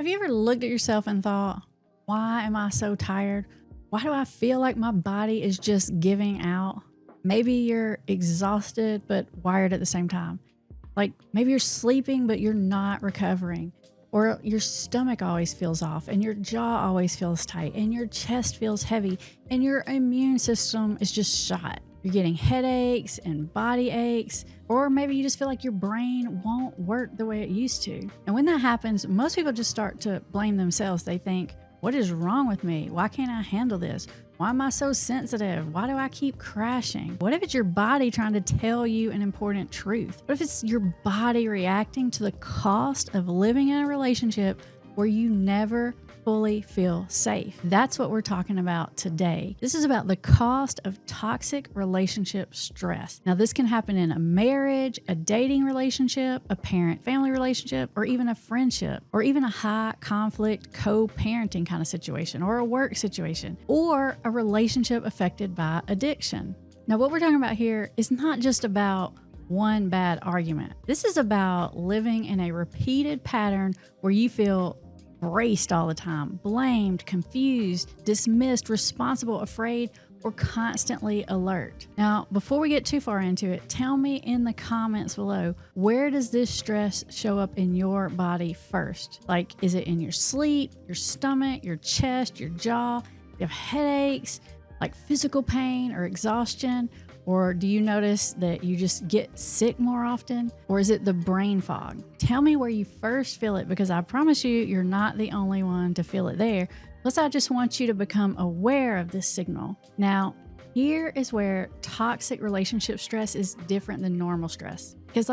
Have you ever looked at yourself and thought, why am I so tired? Why do I feel like my body is just giving out? Maybe you're exhausted but wired at the same time. Like maybe you're sleeping but you're not recovering. Or your stomach always feels off and your jaw always feels tight and your chest feels heavy and your immune system is just shot. You're getting headaches and body aches, or maybe you just feel like your brain won't work the way it used to. And when that happens, most people just start to blame themselves. They think, what is wrong with me? Why can't I handle this? Why am I so sensitive? Why do I keep crashing? What if it's your body trying to tell you an important truth? What if it's your body reacting to the cost of living in a relationship where you never fully feel safe? That's what we're talking about today. This is about the cost of toxic relationship stress. Now, this can happen in a marriage, a dating relationship, a parent-family relationship, or even a friendship, or even a high conflict co-parenting kind of situation, or a work situation, or a relationship affected by addiction. Now, what we're talking about here is not just about one bad argument. This is about living in a repeated pattern where you feel braced all the time, blamed, confused, dismissed, responsible, afraid, or constantly alert. Now, before we get too far into it, tell me in the comments below, where does this stress show up in your body first? Like, is it in your sleep, your stomach, your chest, your jaw? You have headaches, like physical pain or exhaustion? Or do you notice that you just get sick more often? Or is it the brain fog? Tell me where you first feel it, because I promise you, you're not the only one to feel it there. Plus, I just want you to become aware of this signal. Now, here is where toxic relationship stress is different than normal stress. Because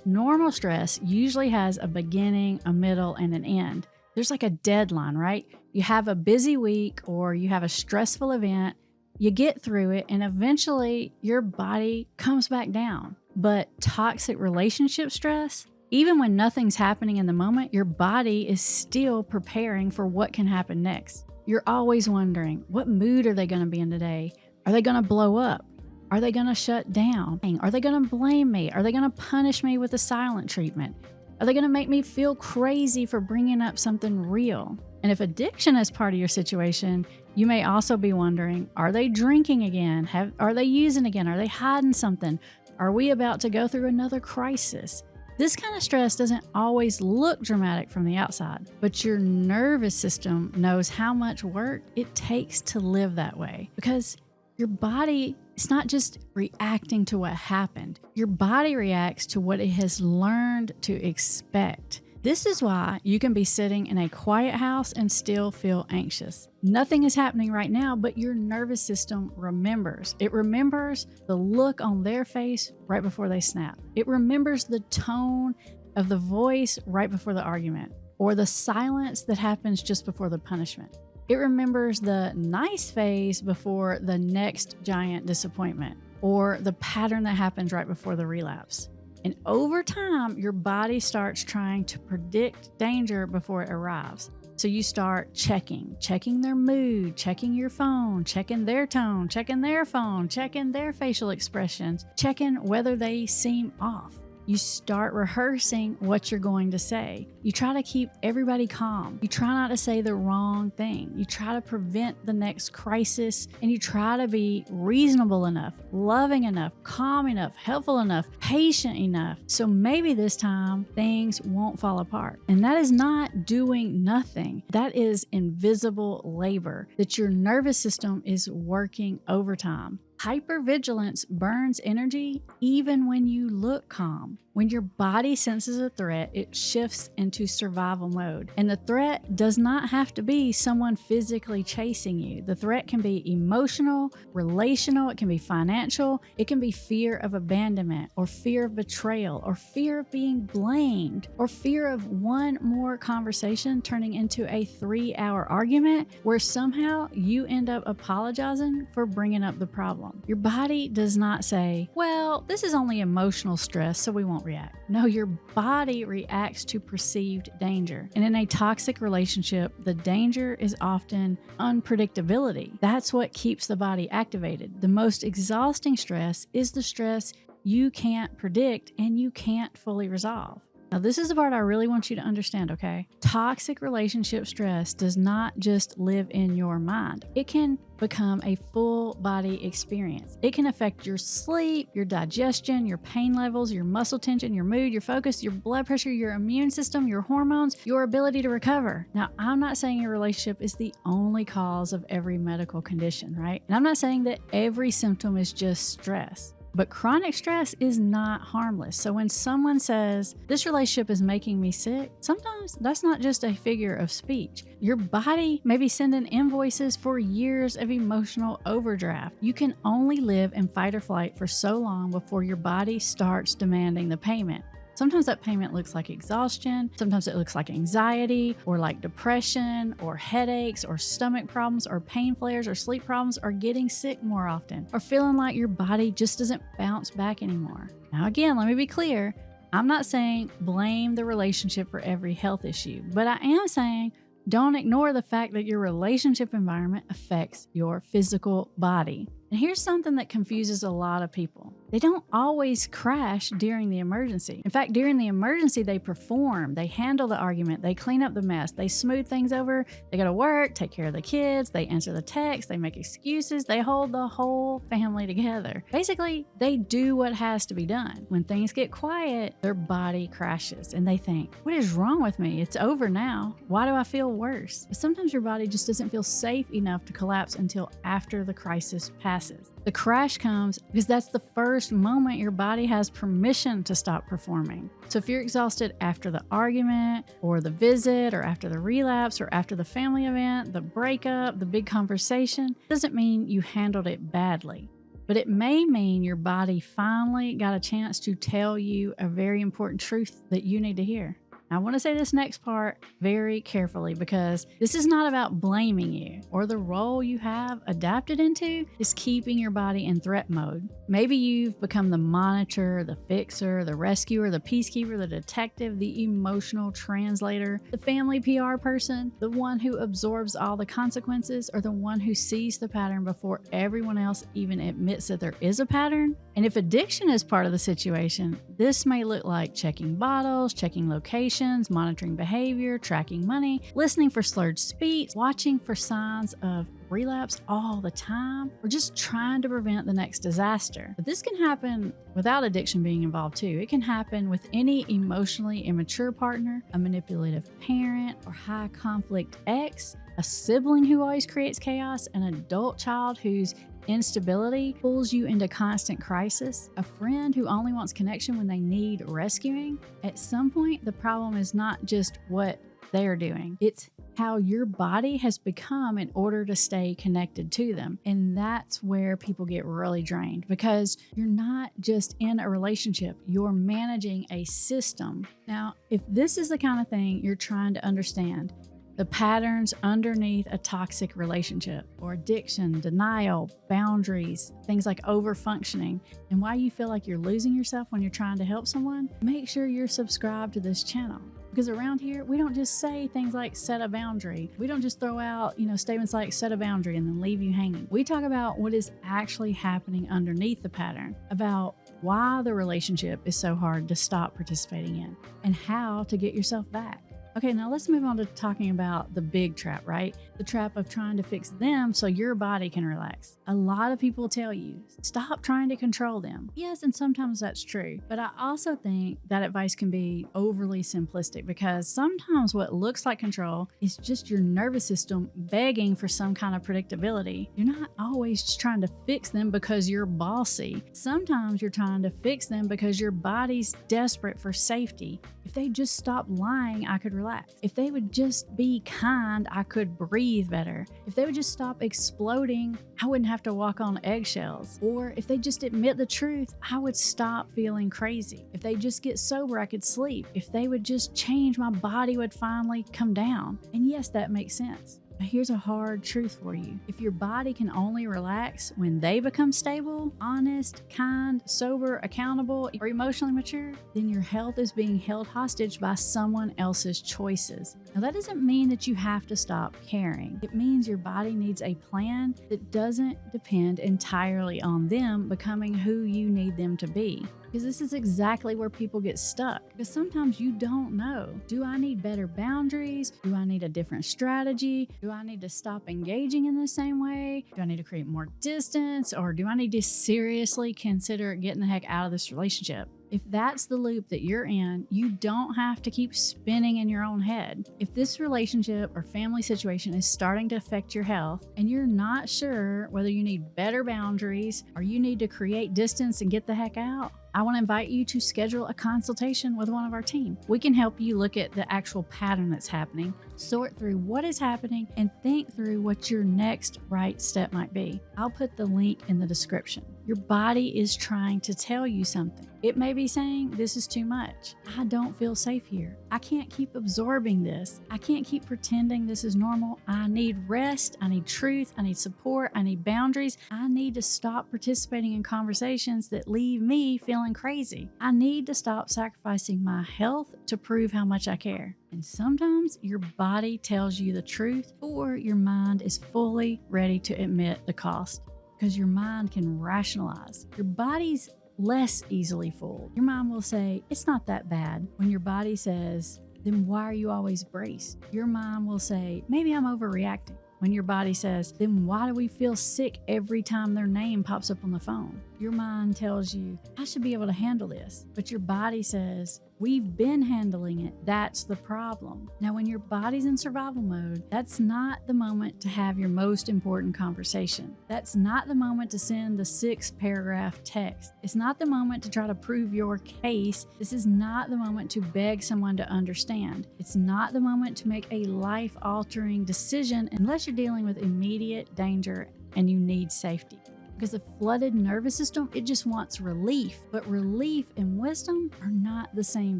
normal stress usually has a beginning, a middle, and an end. There's like a deadline, right? You have a busy week or you have a stressful event. You get through it and eventually your body comes back down. But toxic relationship stress, even when nothing's happening in the moment, your body is still preparing for what can happen next. You're always wondering, what mood are they going to be in today? Are they going to blow up? Are they going to shut down? Are they going to blame me? Are they going to punish me with a silent treatment? Are they going to make me feel crazy for bringing up something real? And if addiction is part of your situation, you may also be wondering, are they drinking again? Are they using again? Are they hiding something? Are we about to go through another crisis? This kind of stress doesn't always look dramatic from the outside, but your nervous system knows how much work it takes to live that way, because your body is not just reacting to what happened. Your body reacts to what it has learned to expect. This is why you can be sitting in a quiet house and still feel anxious. Nothing is happening right now, but your nervous system remembers. It remembers the look on their face right before they snap. It remembers the tone of the voice right before the argument, or the silence that happens just before the punishment. It remembers the nice phase before the next giant disappointment, or the pattern that happens right before the relapse. And over time, your body starts trying to predict danger before it arrives. So you start checking their mood, checking your phone, checking their tone, checking their phone, checking their facial expressions, checking whether they seem off. You start rehearsing what you're going to say. You try to keep everybody calm. You try not to say the wrong thing. You try to prevent the next crisis, and you try to be reasonable enough, loving enough, calm enough, helpful enough, patient enough. So maybe this time things won't fall apart. And that is not doing nothing. That is invisible labor that your nervous system is working overtime. Hyper-vigilance burns energy even when you look calm. When your body senses a threat, it shifts into survival mode. And the threat does not have to be someone physically chasing you. The threat can be emotional, relational, it can be financial, it can be fear of abandonment, or fear of betrayal, or fear of being blamed, or fear of one more conversation turning into a 3-hour argument where somehow you end up apologizing for bringing up the problem. Your body does not say, well, this is only emotional stress, so we won't react. No, your body reacts to perceived danger. And in a toxic relationship, the danger is often unpredictability. That's what keeps the body activated. The most exhausting stress is the stress you can't predict and you can't fully resolve. Now, this is the part I really want you to understand, okay? Toxic relationship stress does not just live in your mind. It can become a full body experience. It can affect your sleep, your digestion, your pain levels, your muscle tension, your mood, your focus, your blood pressure, your immune system, your hormones, your ability to recover. Now, I'm not saying your relationship is the only cause of every medical condition, right? And I'm not saying that every symptom is just stress. But chronic stress is not harmless. So when someone says, this relationship is making me sick, sometimes that's not just a figure of speech. Your body may be sending invoices for years of emotional overdraft. You can only live in fight or flight for so long before your body starts demanding the payment. Sometimes that payment looks like exhaustion. Sometimes it looks like anxiety or like depression or headaches or stomach problems or pain flares or sleep problems or getting sick more often or feeling like your body just doesn't bounce back anymore. Now, again, let me be clear. I'm not saying blame the relationship for every health issue, but I am saying don't ignore the fact that your relationship environment affects your physical body. And here's something that confuses a lot of people. They don't always crash during the emergency. In fact, during the emergency, they perform, they handle the argument, they clean up the mess, they smooth things over, they go to work, take care of the kids, they answer the text, they make excuses, they hold the whole family together. Basically, they do what has to be done. When things get quiet, their body crashes and they think, what is wrong with me? It's over now. Why do I feel worse? But sometimes your body just doesn't feel safe enough to collapse until after the crisis passes. The crash comes because that's the first moment your body has permission to stop performing. So if you're exhausted after the argument or the visit or after the relapse or after the family event, the breakup, the big conversation, doesn't mean you handled it badly. But it may mean your body finally got a chance to tell you a very important truth that you need to hear. I want to say this next part very carefully because this is not about blaming you or the role you have adapted into is keeping your body in threat mode. Maybe you've become the monitor, the fixer, the rescuer, the peacekeeper, the detective, the emotional translator, the family PR person, the one who absorbs all the consequences, or the one who sees the pattern before everyone else even admits that there is a pattern. And if addiction is part of the situation, this may look like checking bottles, checking locations, monitoring behavior, tracking money, listening for slurred speech, watching for signs of relapse all the time, or just trying to prevent the next disaster. But this can happen without addiction being involved too. It can happen with any emotionally immature partner, a manipulative parent, or high conflict ex, a sibling who always creates chaos, an adult child whose instability pulls you into constant crisis, a friend who only wants connection when they need rescuing. At some point, the problem is not just what they're doing, it's how your body has become in order to stay connected to them. And that's where people get really drained because you're not just in a relationship, you're managing a system. Now, if this is the kind of thing you're trying to understand, the patterns underneath a toxic relationship or addiction, denial, boundaries, things like overfunctioning, and why you feel like you're losing yourself when you're trying to help someone, make sure you're subscribed to this channel. Because around here, we don't just say things like set a boundary. We don't just throw out, statements like set a boundary and then leave you hanging. We talk about what is actually happening underneath the pattern, about why the relationship is so hard to stop participating in, and how to get yourself back. Okay, now let's move on to talking about the big trap, right? The trap of trying to fix them so your body can relax. A lot of people tell you, stop trying to control them. Yes, and sometimes that's true, but I also think that advice can be overly simplistic because sometimes what looks like control is just your nervous system begging for some kind of predictability. You're not always just trying to fix them because you're bossy. Sometimes you're trying to fix them because your body's desperate for safety. If they just stop lying, I could relax. If they would just be kind, I could breathe better. If they would just stop exploding, I wouldn't have to walk on eggshells. Or if they just admit the truth, I would stop feeling crazy. If they just get sober, I could sleep. If they would just change, my body would finally come down. And yes, that makes sense. But here's a hard truth for you. If your body can only relax when they become stable, honest, kind, sober, accountable, or emotionally mature, then your health is being held hostage by someone else's choices. Now, that doesn't mean that you have to stop caring. It means your body needs a plan that doesn't depend entirely on them becoming who you need them to be. Because this is exactly where people get stuck. Because sometimes you don't know. Do I need better boundaries? Do I need a different strategy? Do I need to stop engaging in the same way? Do I need to create more distance? Or do I need to seriously consider getting the heck out of this relationship? If that's the loop that you're in, you don't have to keep spinning in your own head. If this relationship or family situation is starting to affect your health and you're not sure whether you need better boundaries or you need to create distance and get the heck out, I want to invite you to schedule a consultation with one of our team. We can help you look at the actual pattern that's happening, sort through what is happening, and think through what your next right step might be. I'll put the link in the description. Your body is trying to tell you something. It may be saying, this is too much. I don't feel safe here. I can't keep absorbing this. I can't keep pretending this is normal. I need rest. I need truth. I need support. I need boundaries. I need to stop participating in conversations that leave me feeling crazy. I need to stop sacrificing my health to prove how much I care. And sometimes your body tells you the truth, or your mind is fully ready to admit the cost. Because your mind can rationalize. Your body's less easily fooled. Your mind will say, it's not that bad. When your body says, then why are you always braced? Your mind will say, maybe I'm overreacting. When your body says, then why do we feel sick every time their name pops up on the phone? Your mind tells you, I should be able to handle this. But your body says, we've been handling it. That's the problem. Now, when your body's in survival mode, that's not the moment to have your most important conversation. That's not the moment to send the 6-paragraph text. It's not the moment to try to prove your case. This is not the moment to beg someone to understand. It's not the moment to make a life-altering decision unless you're dealing with immediate danger and you need safety. Because a flooded nervous system, it just wants relief. But relief and wisdom are not the same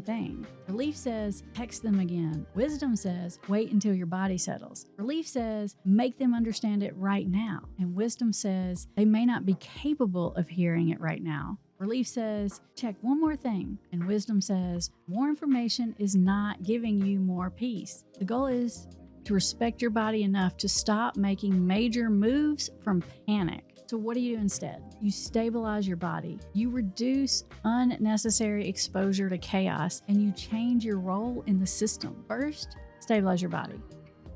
thing. Relief says, text them again. Wisdom says, wait until your body settles. Relief says, make them understand it right now. And wisdom says, they may not be capable of hearing it right now. Relief says, check one more thing. And wisdom says, more information is not giving you more peace. The goal is to respect your body enough to stop making major moves from panic. So what do you do instead? You stabilize your body. You reduce unnecessary exposure to chaos, and you change your role in the system. First, stabilize your body.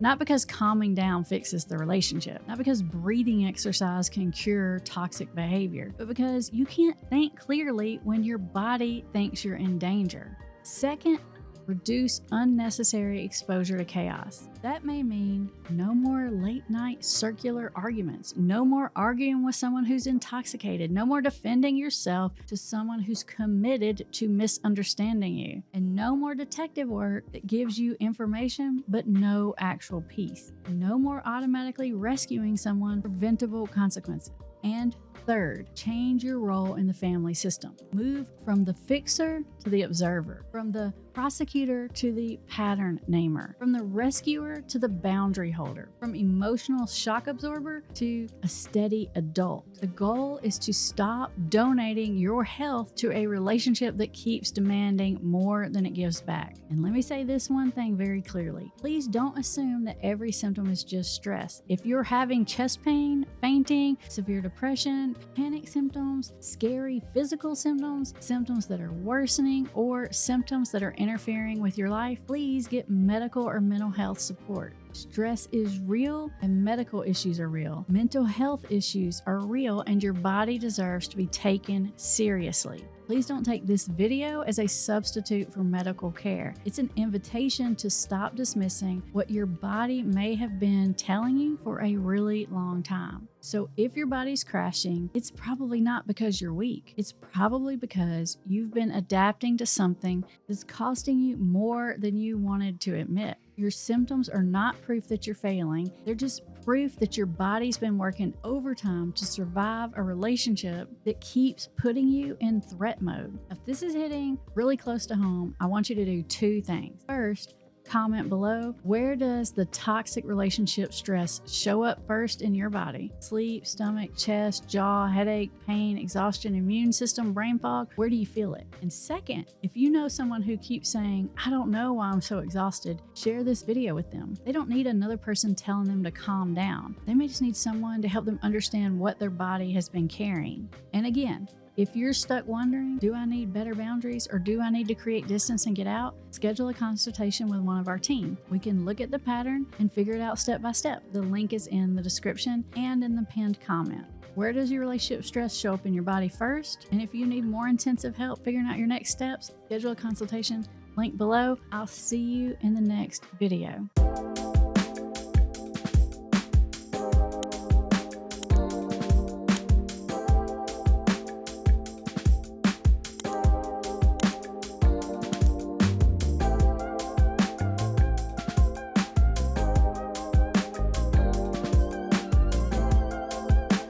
Not because calming down fixes the relationship, not because breathing exercise can cure toxic behavior, but because you can't think clearly when your body thinks you're in danger. Second, reduce unnecessary exposure to chaos. That may mean no more late night circular arguments, no more arguing with someone who's intoxicated, no more defending yourself to someone who's committed to misunderstanding you, and no more detective work that gives you information but no actual peace. No more automatically rescuing someone for preventable consequences. And third, change your role in the family system. Move from the fixer to the observer, from the prosecutor to the pattern namer, from the rescuer to the boundary holder, from emotional shock absorber to a steady adult. The goal is to stop donating your health to a relationship that keeps demanding more than it gives back. And let me say this one thing very clearly. Please don't assume that every symptom is just stress. If you're having chest pain, fainting, severe depression, panic symptoms, scary physical symptoms, symptoms that are worsening, or symptoms that are interfering with your life, please get medical or mental health support. Stress is real and medical issues are real. Mental health issues are real and your body deserves to be taken seriously. Please don't take this video as a substitute for medical care. It's an invitation to stop dismissing what your body may have been telling you for a really long time. So if your body's crashing, it's probably not because you're weak. It's probably because you've been adapting to something that's costing you more than you wanted to admit. Your symptoms are not proof that you're failing. They're just proof that your body's been working overtime to survive a relationship that keeps putting you in threat mode. If this is hitting really close to home, I want you to do two things. First, comment below, where does the toxic relationship stress show up first in your body? Sleep, stomach, chest, jaw, headache, pain, exhaustion, immune system, brain fog. Where do you feel it? And second, if you know someone who keeps saying, I don't know why I'm so exhausted, share this video with them. They don't need another person telling them to calm down. They may just need someone to help them understand what their body has been carrying. And again, If you're stuck wondering, do I need better boundaries or do I need to create distance and get out? Schedule a consultation with one of our team. We can look at the pattern and figure it out step by step. The link is in the description and in the pinned comment. Where does your relationship stress show up in your body first? And if you need more intensive help figuring out your next steps, schedule a consultation. Link below. I'll see you in the next video.